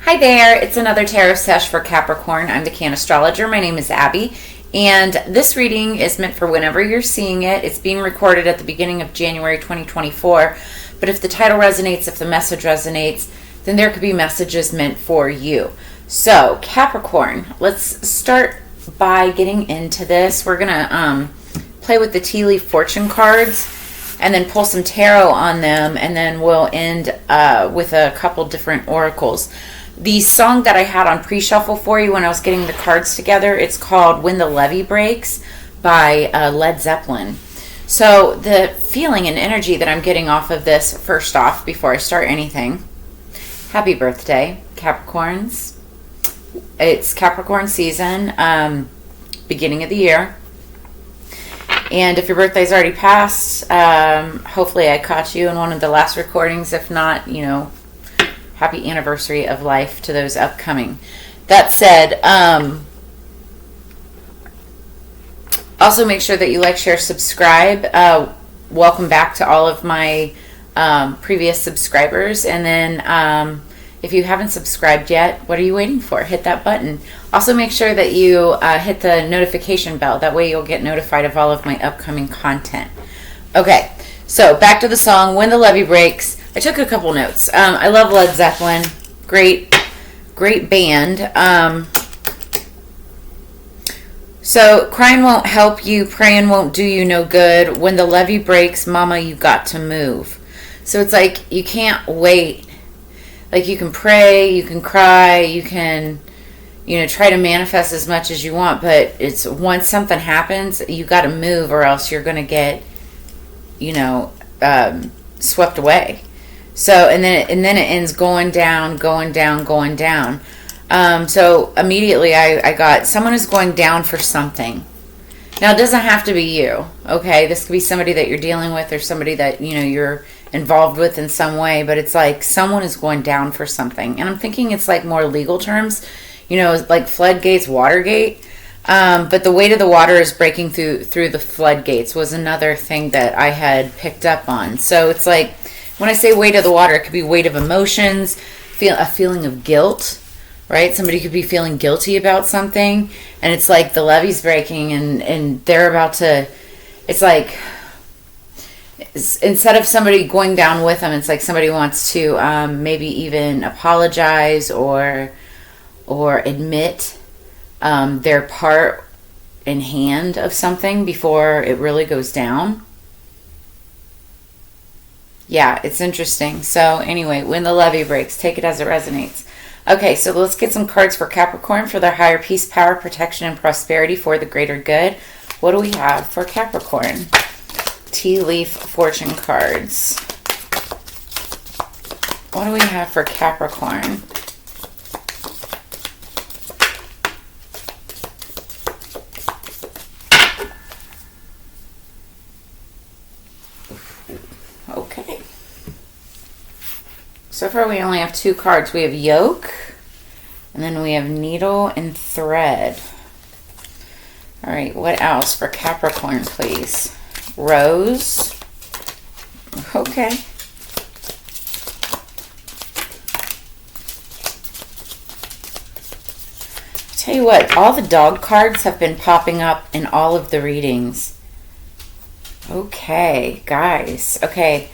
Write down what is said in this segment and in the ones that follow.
Hi there, it's another tarot sesh for Capricorn. I'm the Cannastrologer. My name is Abby, and this reading is meant for whenever you're seeing it. It's being recorded at the beginning of January 2024, but if the title resonates, if the message resonates, then there could be messages meant for you. So, Capricorn, let's start by getting into this. We're going to play with the tea leaf fortune cards and then pull some tarot on them, and then we'll end with a couple different oracles. The song that I had on pre-shuffle for you when I was getting the cards together, it's called When the Levee Breaks by Led Zeppelin. So the feeling and energy that I'm getting off of this, first off, before I start anything, happy birthday, Capricorns. It's Capricorn season, beginning of the year. And if your birthday's already passed, hopefully I caught you in one of the last recordings. If not, happy anniversary of life to those upcoming. That said, also make sure that you like, share, subscribe. Welcome back to all of my previous subscribers. And then if you haven't subscribed yet, what are you waiting for? Hit that button. Also make sure that you hit the notification bell. That way you'll get notified of all of my upcoming content. Okay, so back to the song, When the Levee Breaks. I took a couple notes. I love Led Zeppelin. Great band. So, crying won't help you, praying won't do you no good. When the levee breaks, mama, you got to move. So it's like you can't wait. Like you can pray, you can cry, you can, try to manifest as much as you want, but it's once something happens, you got to move or else you're going to get, swept away. So, and then it ends going down. So immediately I got, someone is going down for something. Now, it doesn't have to be you, okay? This could be somebody that you're dealing with or somebody that, you're involved with in some way, but it's like someone is going down for something. And I'm thinking it's like more legal terms, like floodgates, Watergate. But the weight of the water is breaking through the floodgates was another thing that I had picked up on. So it's like, when I say weight of the water, it could be weight of emotions, a feeling of guilt, right? Somebody could be feeling guilty about something, and it's like the levee's breaking, and they're about to, it's like, instead of somebody going down with them, it's like somebody wants to maybe even apologize or admit their part in hand of something before it really goes down. Yeah, it's interesting. So anyway, when the levee breaks, take it as it resonates. Okay, so let's get some cards for Capricorn for their higher peace, power, protection, and prosperity for the greater good. What do we have for Capricorn? Tea leaf fortune cards. What do we have for Capricorn? Okay. So far we only have two cards. We have yoke, and then we have needle and thread. All right, what else for Capricorn, please? Rose. Okay. Tell you what, all the dog cards have been popping up in all of the readings. Okay, guys. Okay,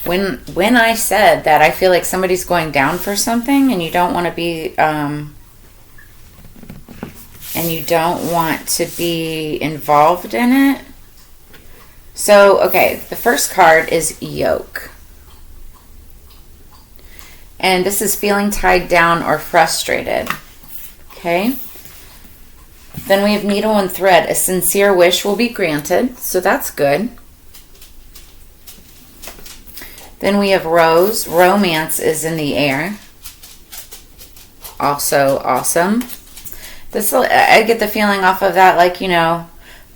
when I said that I feel like somebody's going down for something and you don't want to be involved in it. So, okay, the first card is yoke. And this is feeling tied down or frustrated. Okay? Then we have needle and thread. A sincere wish will be granted, so that's good. Then we have rose. Romance is in the air. Also awesome. I get the feeling off of that, like,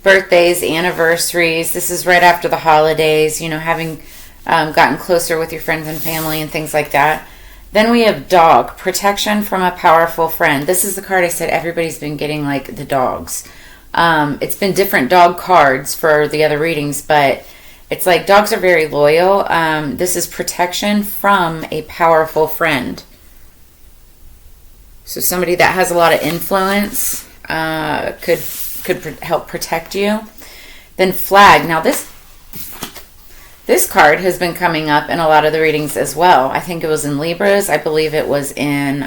birthdays, anniversaries. This is right after the holidays, having gotten closer with your friends and family and things like that. Then we have dog. Protection from a powerful friend. This is the card I said everybody's been getting, like the dogs. It's been different dog cards for the other readings, but it's like dogs are very loyal. This is protection from a powerful friend. So somebody that has a lot of influence could help protect you. Then flag. Now this card has been coming up in a lot of the readings as well. I think it was in Libras. I believe it was in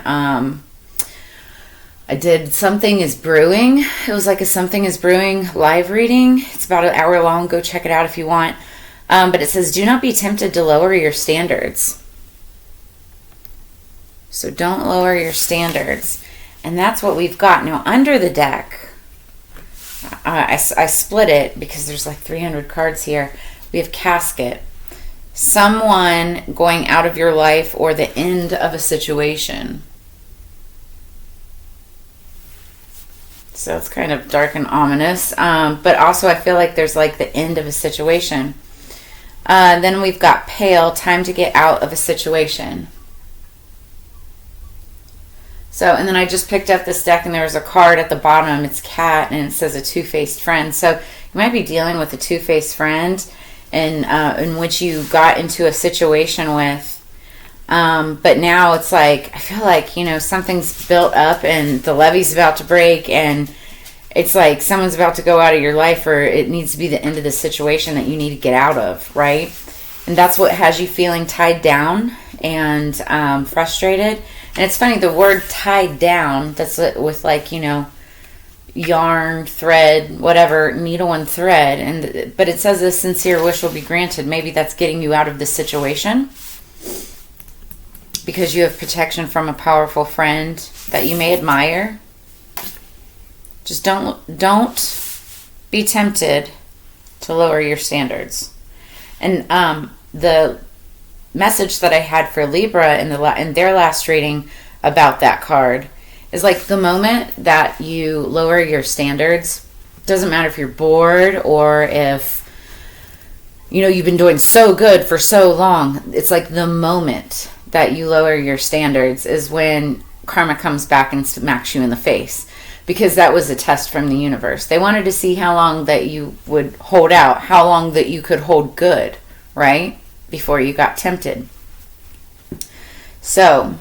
I did Something is Brewing. It was like a Something is Brewing live reading. It's about an hour long. Go check it out if you want. But it says, do not be tempted to lower your standards. So don't lower your standards. And that's what we've got. Now, under the deck, I split it because there's like 300 cards here. We have Casket. Someone going out of your life or the end of a situation. So it's kind of dark and ominous. But also I feel like there's like the end of a situation. Then we've got Pale, time to get out of a situation. So, and then I just picked up this deck and there was a card at the bottom. It's Cat and it says a two-faced friend. So you might be dealing with a two-faced friend in which you got into a situation with. But now it's like, I feel like, you know, something's built up and the levee's about to break and it's like someone's about to go out of your life, or it needs to be the end of the situation that you need to get out of, right? And that's what has you feeling tied down and frustrated. And it's funny, the word tied down, that's with like, you know, yarn, thread, whatever, needle and thread. But it says a sincere wish will be granted. Maybe that's getting you out of the situation because you have protection from a powerful friend that you may admire. Just don't be tempted to lower your standards. And the message that I had for Libra in their last reading about that card is like the moment that you lower your standards, doesn't matter if you're bored or if, you know, you've been doing so good for so long. It's like the moment that you lower your standards is when karma comes back and smacks you in the face. Because that was a test from the universe. They wanted to see how long that you would hold out, how long that you could hold good, right? Before you got tempted. So,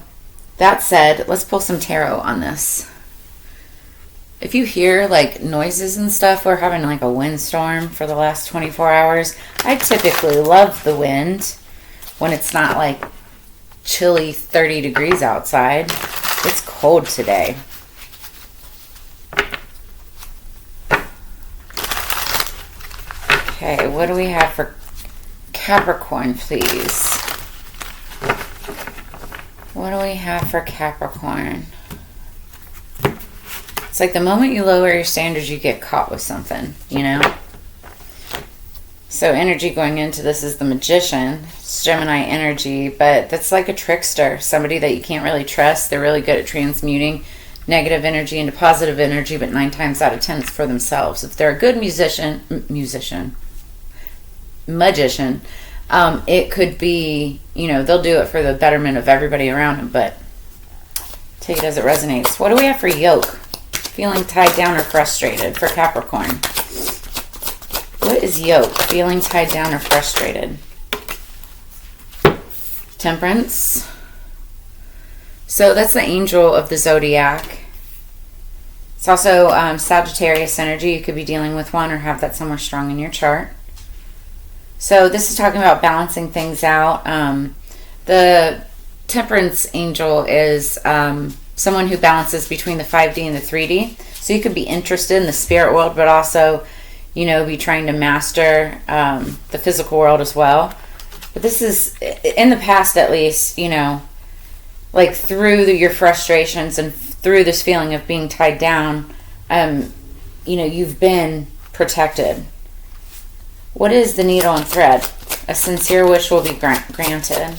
that said, let's pull some tarot on this. If you hear like noises and stuff, we're having like a windstorm for the last 24 hours. I typically love the wind when it's not like chilly 30 degrees outside. It's cold today. Okay, what do we have for Capricorn, please? What do we have for Capricorn? It's like the moment you lower your standards, you get caught with something, you know? So energy going into this is the Magician. It's Gemini energy, but that's like a trickster. Somebody that you can't really trust. They're really good at transmuting negative energy into positive energy, but 9 times out of 10 it's for themselves. If they're a good magician, it could be, you know, they'll do it for the betterment of everybody around them, but take it as it resonates. What do we have for Yoke? Feeling tied down or frustrated for Capricorn. What is Yoke? Feeling tied down or frustrated. Temperance. So that's the angel of the zodiac. It's also Sagittarius energy. You could be dealing with one or have that somewhere strong in your chart. So this is talking about balancing things out. The Temperance angel is someone who balances between the 5D and the 3D. So you could be interested in the spirit world, but also, you know, be trying to master the physical world as well. But this is, in the past at least, you know, like through your frustrations and through this feeling of being tied down, you know, you've been protected. What is the needle and thread? A sincere wish will be granted.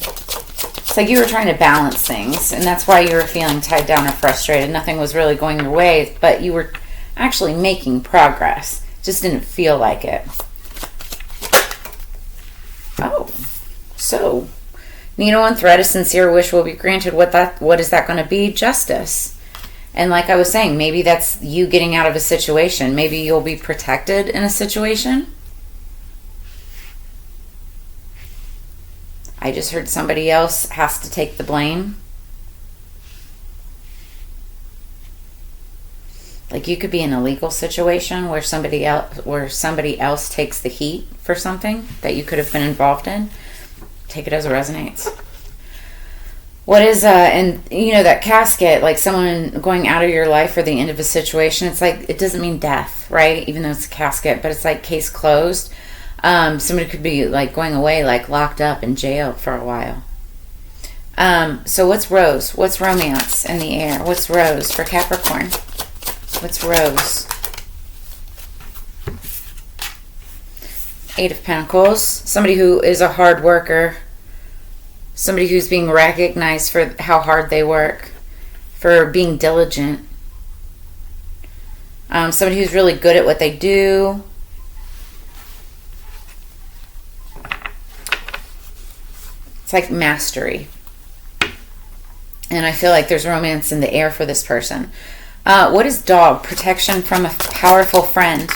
It's like you were trying to balance things, and that's why you were feeling tied down or frustrated. Nothing was really going your way, but you were actually making progress. Just didn't feel like it. Oh, so needle and thread, a sincere wish will be granted. What is that going to be? Justice. And like I was saying, maybe that's you getting out of a situation. Maybe you'll be protected in a situation. I just heard somebody else has to take the blame. Like you could be in a legal situation where somebody else takes the heat for something that you could have been involved in. Take it as it resonates. What is and that casket, like someone going out of your life or the end of a situation, it's like, it doesn't mean death, right? Even though it's a casket, but it's like case closed. Somebody could be like going away, like locked up in jail for a while. So what's rose? What's romance in the air? What's rose for Capricorn? What's rose? Eight of Pentacles. Somebody who is a hard worker. Somebody who's being recognized for how hard they work. For being diligent. Somebody who's really good at what they do. It's like mastery. And I feel like there's romance in the air for this person. What is dog? Protection from a powerful friend.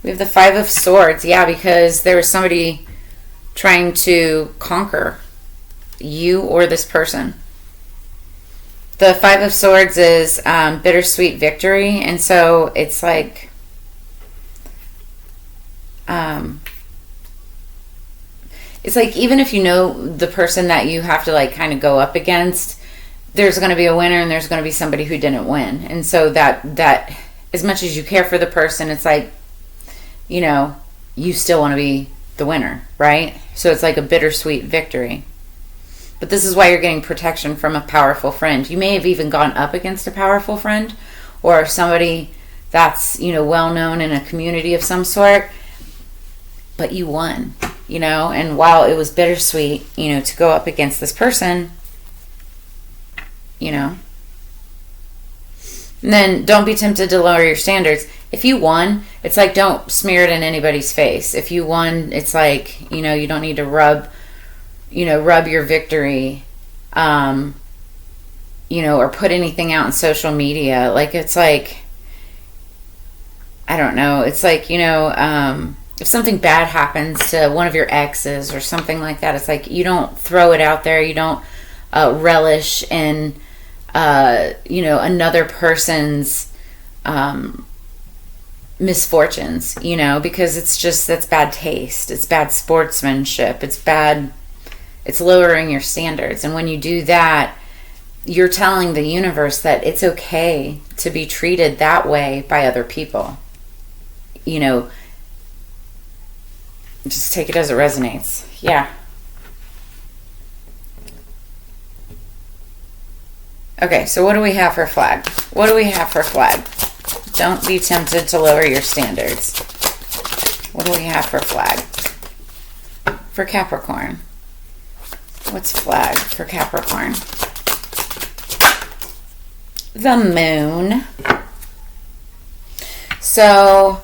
We have the Five of Swords. Yeah, because there was somebody trying to conquer you or this person. The Five of Swords is bittersweet victory. And so it's like... it's like even if you know the person that you have to like kind of go up against, there's going to be a winner and there's going to be somebody who didn't win. And so that as much as you care for the person, it's like, you still want to be the winner, right? So it's like a bittersweet victory. But this is why you're getting protection from a powerful friend. You may have even gone up against a powerful friend or somebody that's, well known in a community of some sort, but you won. And while it was bittersweet, to go up against this person, and then don't be tempted to lower your standards. If you won, it's like, don't smear it in anybody's face. If you won, it's like, you don't need to rub your victory, or put anything out on social media. Like, it's like, I don't know. It's like, if something bad happens to one of your exes or something like that, it's like you don't throw it out there. You don't relish in, another person's misfortunes, because that's bad taste. It's bad sportsmanship. It's lowering your standards. And when you do that, you're telling the universe that it's okay to be treated that way by other people. Just take it as it resonates. Yeah. Okay, so what do we have for flag? What do we have for flag? Don't be tempted to lower your standards. What do we have for flag? For Capricorn. What's flag for Capricorn? The moon. So...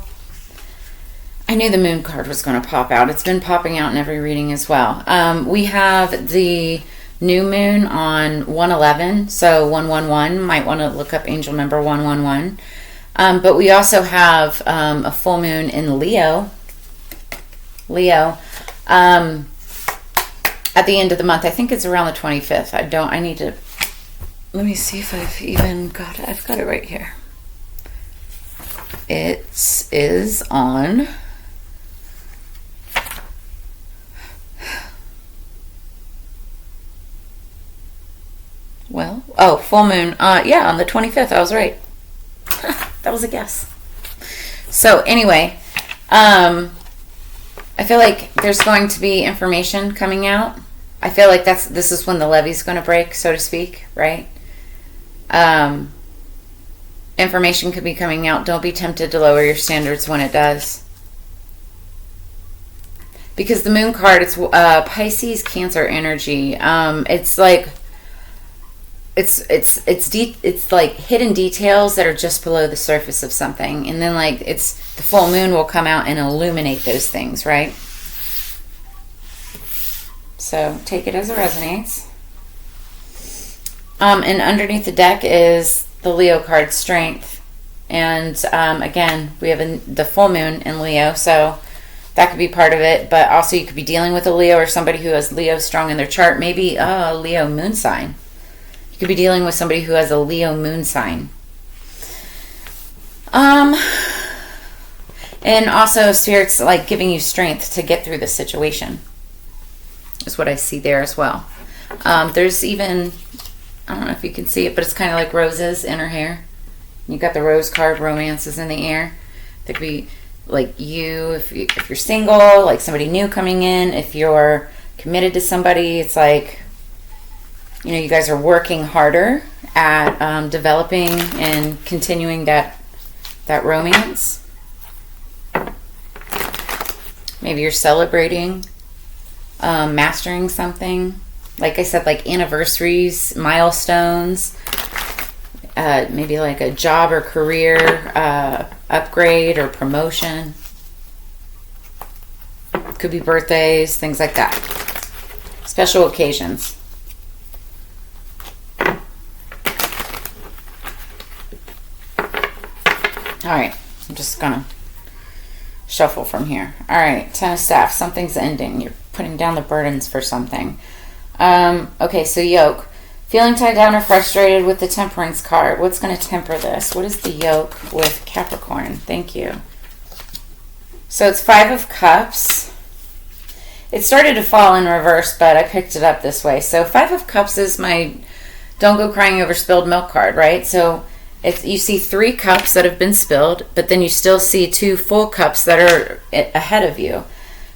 I knew the moon card was going to pop out. It's been popping out in every reading as well. We have the new moon on 111, so 111. Might want to look up angel number 111. But we also have a full moon in Leo. At the end of the month. I think it's around the 25th. I need to... Let me see if I've even got it. I've got it right here. It is on... full moon. Yeah, on the 25th. I was right. That was a guess. So anyway, I feel like there's going to be information coming out. I feel like this is when the levee's going to break, so to speak, right? Information could be coming out. Don't be tempted to lower your standards when it does. Because the moon card, it's Pisces, Cancer energy. It's like it's like hidden details that are just below the surface of something, and then like the full moon will come out and illuminate those things, right? So take it as it resonates. And underneath the deck is the Leo card, Strength, and again we have the full moon in Leo, so that could be part of it. But also you could be dealing with a Leo or somebody who has Leo strong in their chart, maybe a Leo moon sign. You could be dealing with somebody who has a Leo moon sign. And also Spirit's like giving you strength to get through the situation. Is what I see there as well. There's even, I don't know if you can see it, but it's kind of like roses in her hair. You got the rose card, romance is in the air. There could be like if you're single, like somebody new coming in. If you're committed to somebody, it's like, you know, you guys are working harder at developing and continuing that romance. Maybe you're celebrating, mastering something. Like I said, like anniversaries, milestones, maybe like a job or career upgrade or promotion. Could be birthdays, things like that. Special occasions. All right, I'm just gonna shuffle from here. All right, Ten of Staff, something's ending. You're putting down the burdens for something. Okay, so Yoke. Feeling tied down or frustrated with the Temperance card. What's going to temper this? What is the Yoke with Capricorn? Thank you. So it's Five of Cups. It started to fall in reverse, but I picked it up this way. So Five of Cups is my don't go crying over spilled milk card, right? So you see 3 cups that have been spilled, but then you still see 2 full cups that are ahead of you.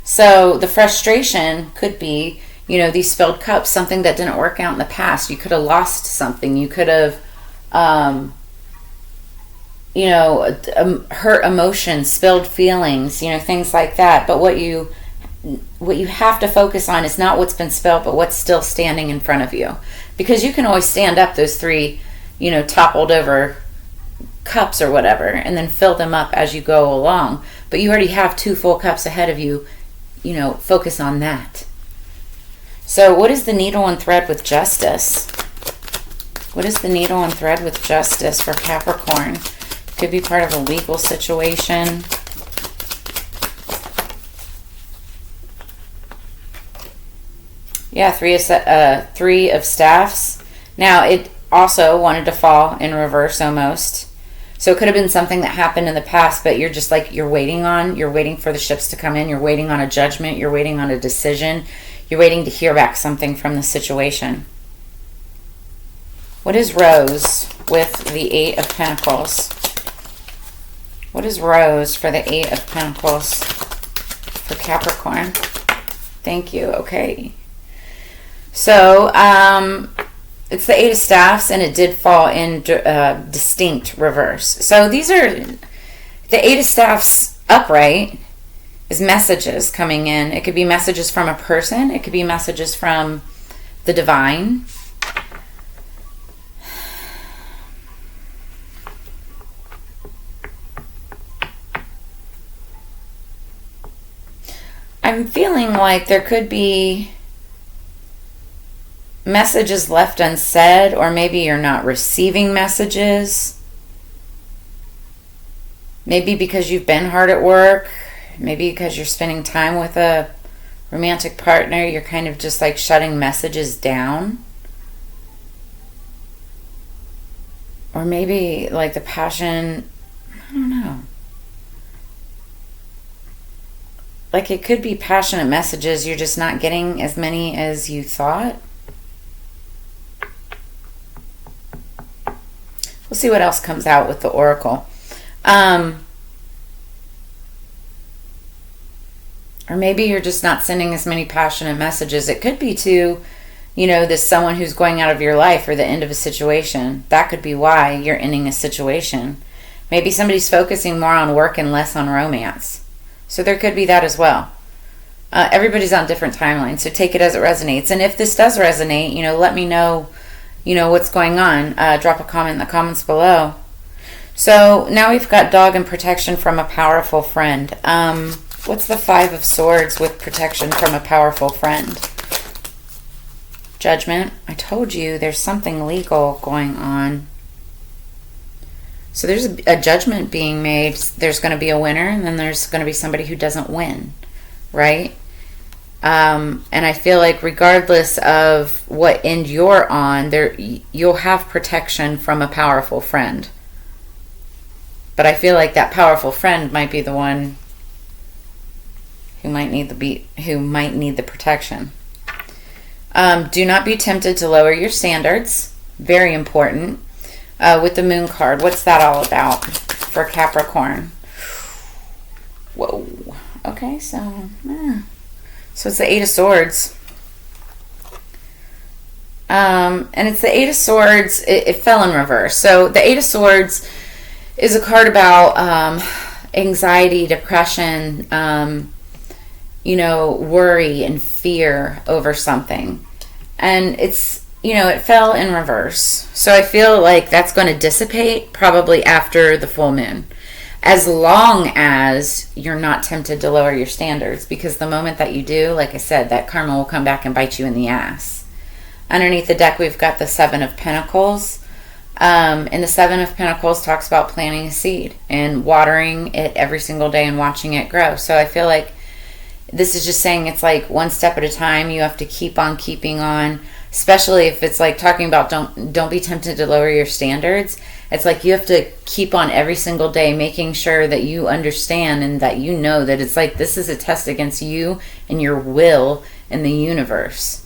So the frustration could be, you know, these spilled cups, something that didn't work out in the past. You could have lost something. You could have, hurt emotions, spilled feelings, you know, things like that. But what you have to focus on is not what's been spilled, but what's still standing in front of you. Because you can always stand up those 3, you know, toppled over cups or whatever, and then fill them up as you go along. But you already have 2 full cups ahead of you, you know, focus on that. So what is the needle and thread with Justice? What is the needle and thread with Justice for Capricorn? Could be part of a legal situation. Yeah, 3 of Staffs. Now, it also wanted to fall in reverse almost. So it could have been something that happened in the past, but you're just like, you're waiting for the ships to come in. You're waiting on a judgment. You're waiting on a decision. You're waiting to hear back something from the situation. What is Rose with the 8 of Pentacles? What is Rose for the 8 of Pentacles for Capricorn? Thank you. Okay. So, it's the 8 of Staffs, and it did fall in distinct reverse. So these are the 8 of Staffs upright is messages coming in. It could be messages from a person. It could be messages from the divine. I'm feeling like there could be messages left unsaid, or maybe you're not receiving messages. Maybe because you've been hard at work. Maybe because you're spending time with a romantic partner, you're kind of just like shutting messages down. Or maybe like the passion, I don't know. Like it could be passionate messages, you're just not getting as many as you thought. We'll see what else comes out with the Oracle. Or maybe you're just not sending as many passionate messages. It could be to, you know, this someone who's going out of your life or the end of a situation. That could be why you're ending a situation. Maybe somebody's focusing more on work and less on romance. So there could be that as well. Everybody's on different timelines, so take it as it resonates. And if this does resonate, you know, let me know, you know, what's going on. Drop a comment in the comments below. So now we've got dog and protection from a powerful friend. What's the 5 of Swords with protection from a powerful friend? Judgment. I told you there's something legal going on. So there's a judgment being made. There's going to be a winner, and then there's going to be somebody who doesn't win, right? And I feel like regardless of what end you're on, you'll have protection from a powerful friend. But I feel like that powerful friend might be the one who might need the protection. Do not be tempted to lower your standards. Very important. With the moon card, what's that all about for Capricorn? Whoa. Okay, so it's the Eight of Swords. And it's the Eight of Swords. It fell in reverse. So the Eight of Swords is a card about anxiety, depression, worry and fear over something. And it's, it fell in reverse. So I feel like that's going to dissipate probably after the full moon, as long as you're not tempted to lower your standards, because the moment that you do, like I said, that karma will come back and bite you in the ass. Underneath the deck, we've got the Seven of Pentacles. And the Seven of Pentacles talks about planting a seed and watering it every single day and watching it grow. So I feel like this is just saying it's like one step at a time. You have to keep on keeping on, especially if it's like talking about don't be tempted to lower your standards. It's like you have to keep on every single day, making sure that you understand and that you know that it's like this is a test against you and your will in the universe.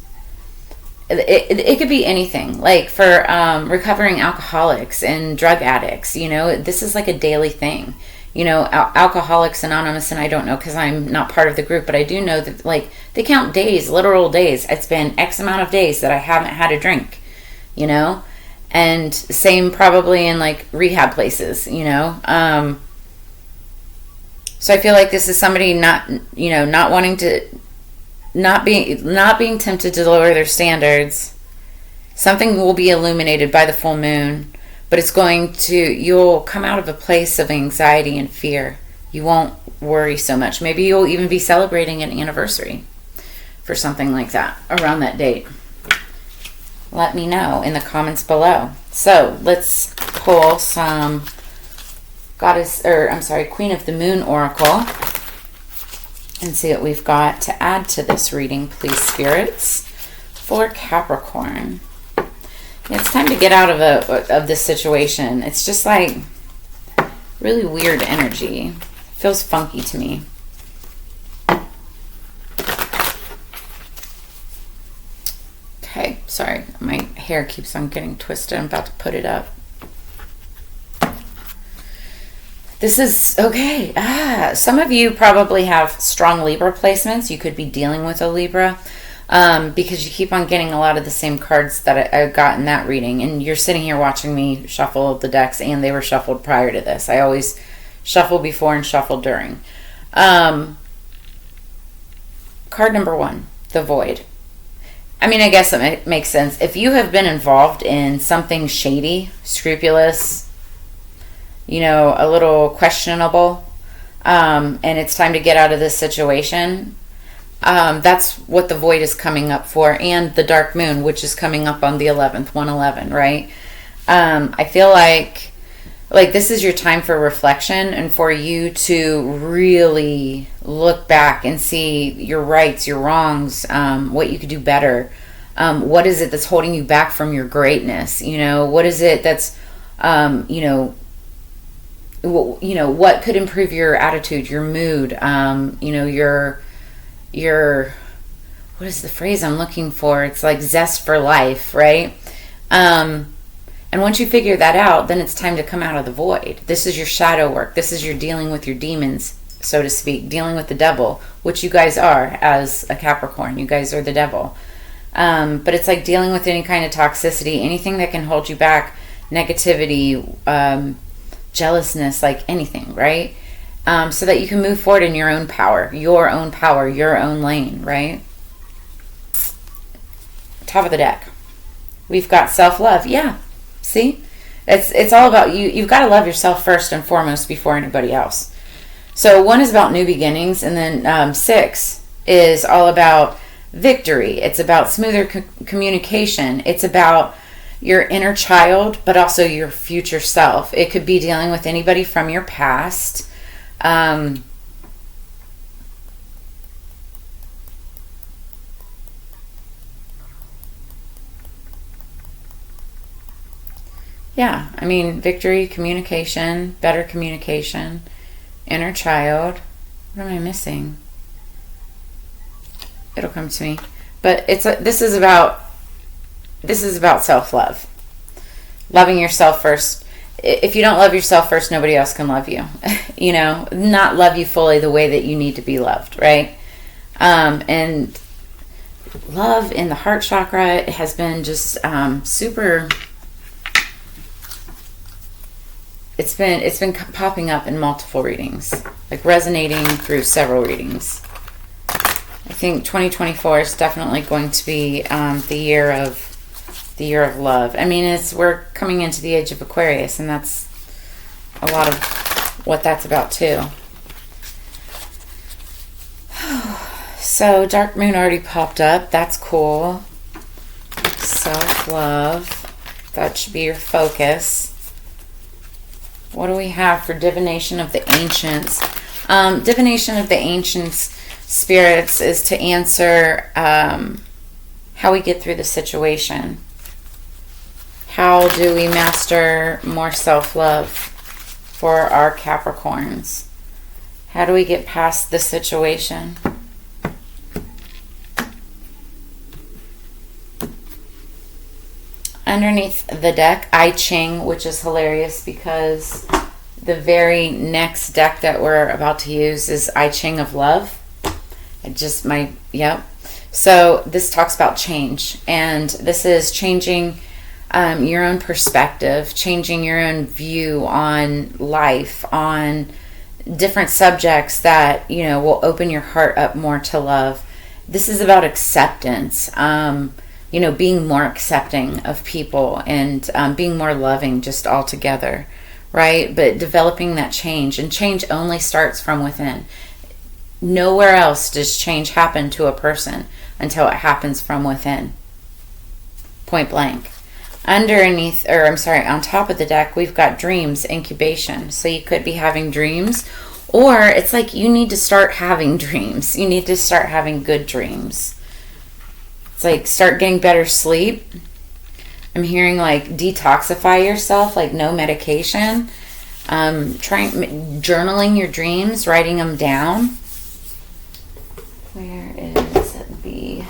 It could be anything, like for recovering alcoholics and drug addicts. This is like a daily thing. Alcoholics Anonymous, and I don't know because I'm not part of the group, but I do know that like they count days, literal days. It's been X amount of days that I haven't had a drink, and same probably in like rehab places, So I feel like this is somebody not wanting to, not being tempted to lower their standards. Something will be illuminated by the full moon, but you'll come out of a place of anxiety and fear. You won't worry so much. Maybe you'll even be celebrating an anniversary for something like that around that date. Let me know in the comments below. So let's pull some Queen of the Moon Oracle and see what we've got to add to this reading, please, spirits, for Capricorn. It's time to get out of this situation. It's just like really weird energy. Feels funky to me. Okay, sorry. My hair keeps on getting twisted. I'm about to put it up. This is okay. Some of you probably have strong Libra placements. You could be dealing with a Libra. Because you keep on getting a lot of the same cards that I got in that reading, and you're sitting here watching me shuffle the decks, and they were shuffled prior to this. I always shuffle before and shuffle during. Card number 1, the Void. I mean, I guess it makes sense. If you have been involved in something shady, scrupulous, a little questionable, and it's time to get out of this situation, that's what the Void is coming up for, and the Dark Moon, which is coming up on the 11th, 111, right? I feel like this is your time for reflection and for you to really look back and see your rights, your wrongs, what you could do better. What is it that's holding you back from your greatness? What is it that's, what could improve your attitude, your mood, your what is the phrase I'm looking for? It's like zest for life, right? And once you figure that out, then it's time to come out of the void. This is your shadow work. This is your dealing with your demons, so to speak, dealing with the devil, which you guys are as a Capricorn. You guys are the devil. But it's like dealing with any kind of toxicity, anything that can hold you back, negativity, jealousness, like anything, right? So that you can move forward in your own power, your own lane, right? Top of the deck. We've got self-love. Yeah. See? It's all about you. You've got to love yourself first and foremost before anybody else. So 1 is about new beginnings, and then 6 is all about victory. It's about smoother communication. It's about your inner child, but also your future self. It could be dealing with anybody from your past. Yeah, I mean, victory, communication, better communication, inner child. What am I missing? It'll come to me. But this is about self-love. Loving yourself first. If you don't love yourself first, nobody else can love you. Not love you fully the way that you need to be loved, right? And love in the heart chakra has been just super. It's been popping up in multiple readings, like resonating through several readings. I think 2024 is definitely going to be the year of love. I mean, we're coming into the age of Aquarius, and that's a lot of what that's about too. So Dark Moon already popped up. That's cool. Self-love. That should be your focus. What do we have for Divination of the Ancients? Divination of the Ancients spirits is to answer how we get through the situation. How do we master more self-love for our Capricorns? How do we get past the situation? Underneath the deck, I Ching, which is hilarious because the very next deck that we're about to use is I Ching of Love. So this talks about change, and this is changing your own perspective, changing your own view on life, on different subjects that, will open your heart up more to love. This is about acceptance. Being more accepting of people and being more loving just altogether, right? But developing that change, and change only starts from within. Nowhere else does change happen to a person until it happens from within. Point blank. On top of the deck, we've got dreams, incubation. So you could be having dreams, or it's like you need to start having dreams. You need to start having good dreams. Like start getting better sleep. I'm hearing like detoxify yourself, like no medication. Journaling your dreams, writing them down. Where is the...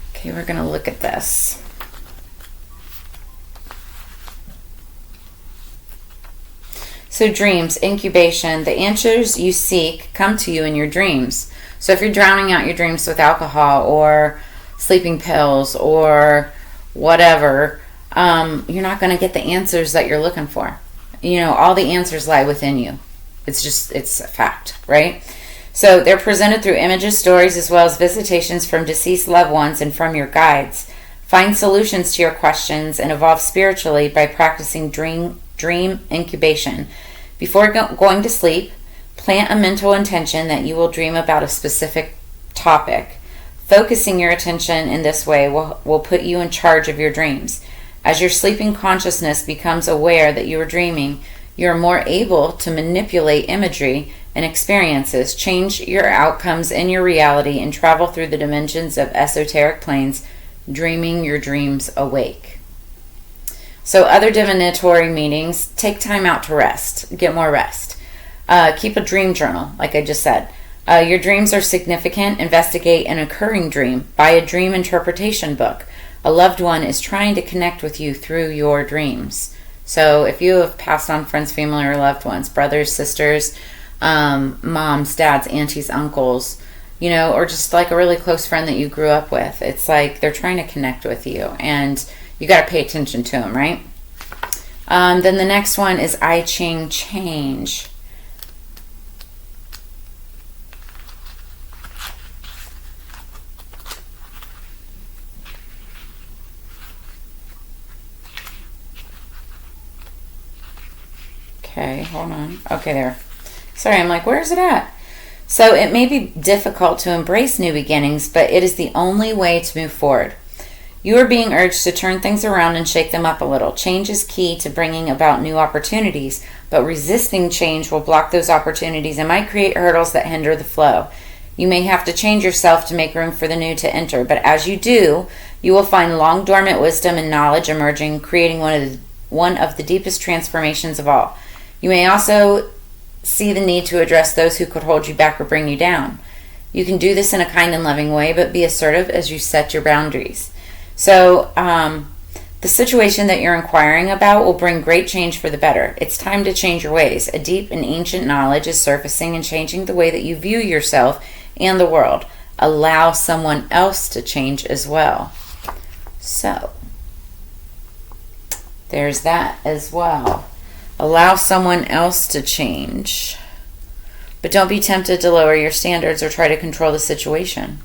Okay, we're going to look at this. So dreams, incubation, the answers you seek come to you in your dreams. So if you're drowning out your dreams with alcohol or sleeping pills or whatever, you're not going to get the answers that you're looking for. All the answers lie within you. It's a fact, right? So they're presented through images, stories, as well as visitations from deceased loved ones and from your guides. Find solutions to your questions and evolve spiritually by practicing dream incubation. Before going to sleep, plant a mental intention that you will dream about a specific topic. Focusing your attention in this way will put you in charge of your dreams. As your sleeping consciousness becomes aware that you are dreaming, you are more able to manipulate imagery and experiences, change your outcomes in your reality, and travel through the dimensions of esoteric planes, dreaming your dreams awake. So other divinatory meanings, take time out to rest, get more rest. Keep a dream journal, like I just said. Your dreams are significant. Investigate an occurring dream. Buy a dream interpretation book. A loved one is trying to connect with you through your dreams. So if you have passed on friends, family, or loved ones, brothers, sisters, moms, dads, aunties, uncles, or just like a really close friend that you grew up with, it's like they're trying to connect with you, and you got to pay attention to them, right? Then the next one is I Ching change. Okay, hold on. Okay, there. Sorry, I'm like, where's it at? So it may be difficult to embrace new beginnings, but it is the only way to move forward. You are being urged to turn things around and shake them up a little. Change is key to bringing about new opportunities, but resisting change will block those opportunities and might create hurdles that hinder the flow. You may have to change yourself to make room for the new to enter, but as you do, you will find long dormant wisdom and knowledge emerging, creating one of the deepest transformations of all. You may also see the need to address those who could hold you back or bring you down. You can do this in a kind and loving way, but be assertive as you set your boundaries. So, the situation that you're inquiring about will bring great change for the better. It's time to change your ways. A deep and ancient knowledge is surfacing and changing the way that you view yourself and the world. Allow someone else to change as well. So, there's that as well. Allow someone else to change. But don't be tempted to lower your standards or try to control the situation.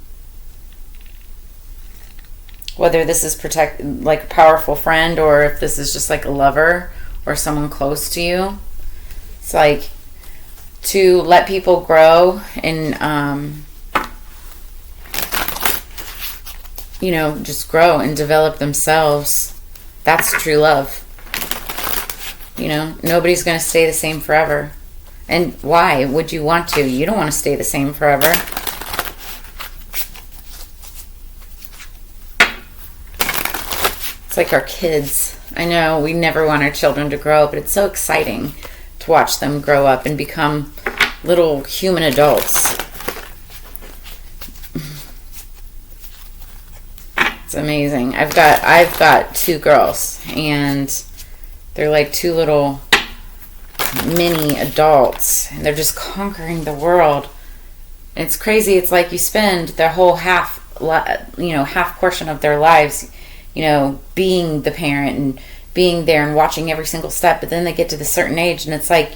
Whether this is like a powerful friend, or if this is just like a lover or someone close to you. It's like to let people grow and, just grow and develop themselves. That's true love. Nobody's going to stay the same forever. And why would you want to? You don't want to stay the same forever. It's like our kids. I know we never want our children to grow up, but it's so exciting to watch them grow up and become little human adults. It's amazing. I've got 2 girls, and they're like 2 little mini adults, and they're just conquering the world. And it's crazy. It's like you spend their whole half portion of their lives being the parent and being there and watching every single step, but then they get to the certain age and it's like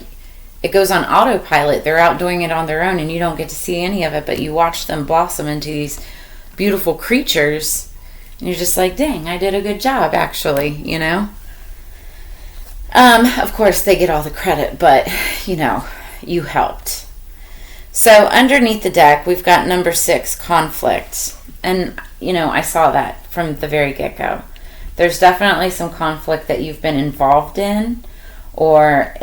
it goes on autopilot. They're out doing it on their own and you don't get to see any of it, but you watch them blossom into these beautiful creatures and you're just like, dang, I did a good job actually, Of course they get all the credit, but you helped. So underneath the deck we've got number 6, conflict. And, I saw that from the very get-go. There's definitely some conflict that you've been involved in or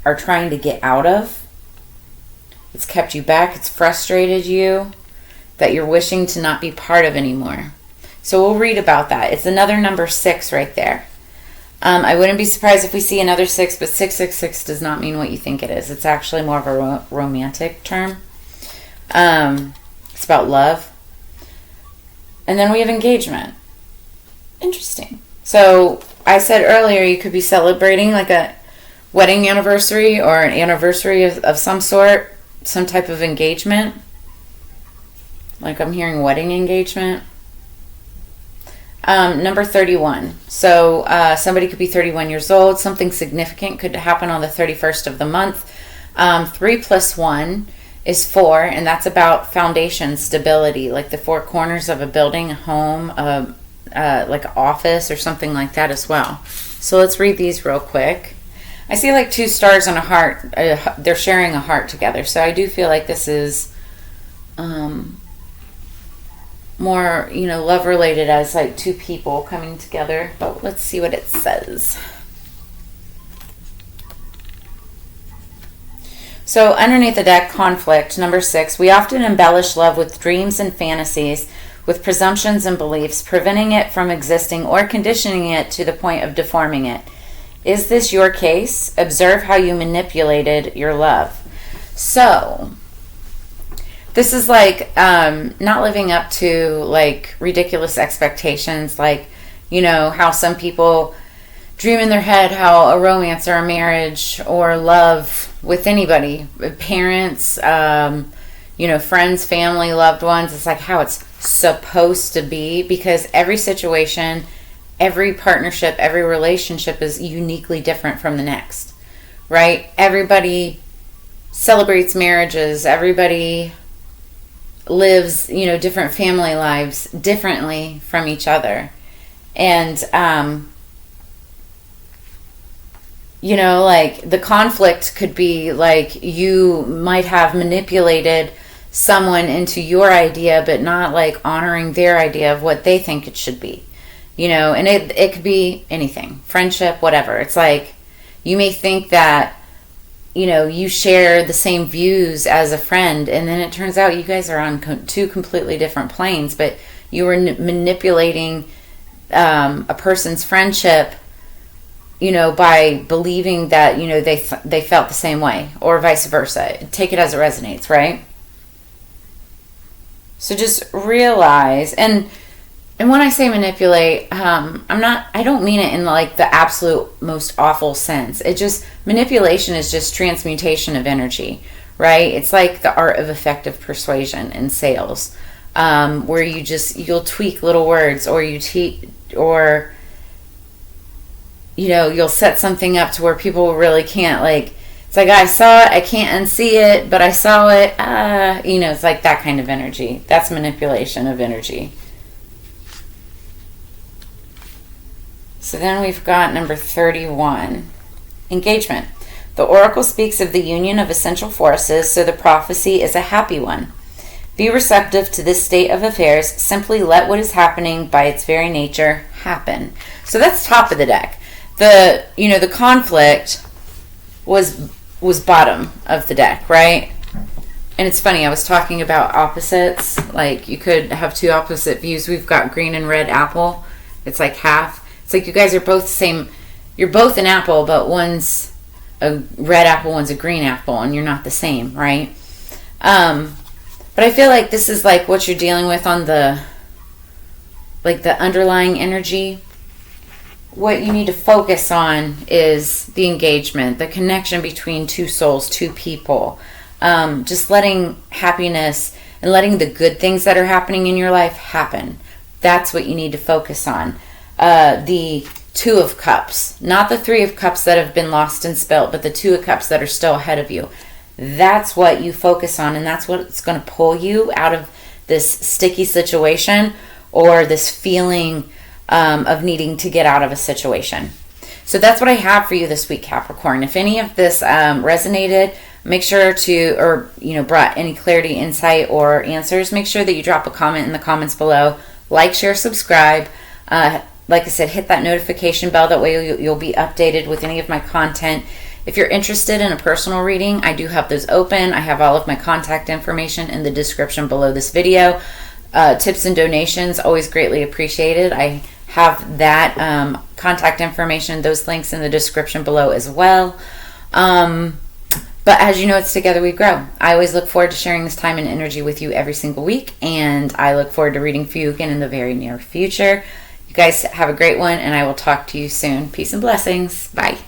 are trying to get out of. It's kept you back. It's frustrated you that you're wishing to not be part of anymore. So we'll read about that. It's another number 6 right there. I wouldn't be surprised if we see another 6, but 666 does not mean what you think it is. It's actually more of a romantic term. It's about love. And then we have engagement. Interesting. So I said earlier you could be celebrating like a wedding anniversary or an anniversary of some sort, some type of engagement. Like I'm hearing wedding engagement. Number 31. So somebody could be 31 years old. Something significant could happen on the 31st of the month. 3 plus 1 is 4, and that's about foundation stability, like the 4 corners of a building, a home, like an office or something like that as well. So let's read these real quick. I see like 2 stars and a heart. They're sharing a heart together. So I do feel like this is more, love related as like 2 people coming together. But let's see what it says. So underneath the deck, conflict, number 6, we often embellish love with dreams and fantasies, with presumptions and beliefs, preventing it from existing or conditioning it to the point of deforming it. Is this your case? Observe how you manipulated your love. So this is like not living up to like ridiculous expectations, like, how some people dream in their head how a romance or a marriage or love with anybody, parents, friends, family, loved ones, it's like how it's supposed to be, because every situation, every partnership, every relationship is uniquely different from the next, right? Everybody celebrates marriages, everybody lives, different family lives differently from each other. And like the conflict could be like you might have manipulated someone into your idea, but not like honoring their idea of what they think it should be, and it could be anything, friendship, whatever. It's like you may think that you share the same views as a friend, and then it turns out you guys are on two completely different planes, but you were manipulating a person's friendship, by believing that, they felt the same way, or vice versa. Take it as it resonates, right? So just realize, and when I say manipulate, I don't mean it in like the absolute most awful sense. Manipulation is just transmutation of energy, right? It's like the art of effective persuasion in sales, where you'll tweak little words, or you'll set something up to where people really can't, it's like, I saw it, I can't unsee it, but I saw it, it's like that kind of energy. That's manipulation of energy. So then we've got number 31, engagement. The oracle speaks of the union of essential forces, so the prophecy is a happy one. Be receptive to this state of affairs. Simply let what is happening by its very nature happen. So that's top of the deck. The conflict was bottom of the deck, right? And it's funny, I was talking about opposites. Like, you could have two opposite views. We've got green and red apple. It's like half. It's like you guys are both the same. You're both an apple, but one's a red apple, one's a green apple, and you're not the same, right? But I feel like this is like what you're dealing with on the underlying energy. What you need to focus on is the engagement, the connection between two souls, two people. Just letting happiness and letting the good things that are happening in your life happen. That's what you need to focus on. The Two of Cups, not the Three of Cups that have been lost and spilt, but the Two of Cups that are still ahead of you. That's what you focus on, and that's what's going to pull you out of this sticky situation, or this feeling of needing to get out of a situation. So that's what I have for you this week, Capricorn. If any of this resonated, make sure to, or brought any clarity, insight, or answers, make sure that you drop a comment in the comments below. Like, share, subscribe. Like I said, hit that notification bell. That way you'll be updated with any of my content. If you're interested in a personal reading, I do have those open. I have all of my contact information in the description below this video. Tips and donations, always greatly appreciated. I have that contact information, those links in the description below as well. But as you know, it's together we grow. I always look forward to sharing this time and energy with you every single week, and I look forward to reading for you again in the very near future. You guys have a great one, and I will talk to you soon. Peace and blessings. Bye.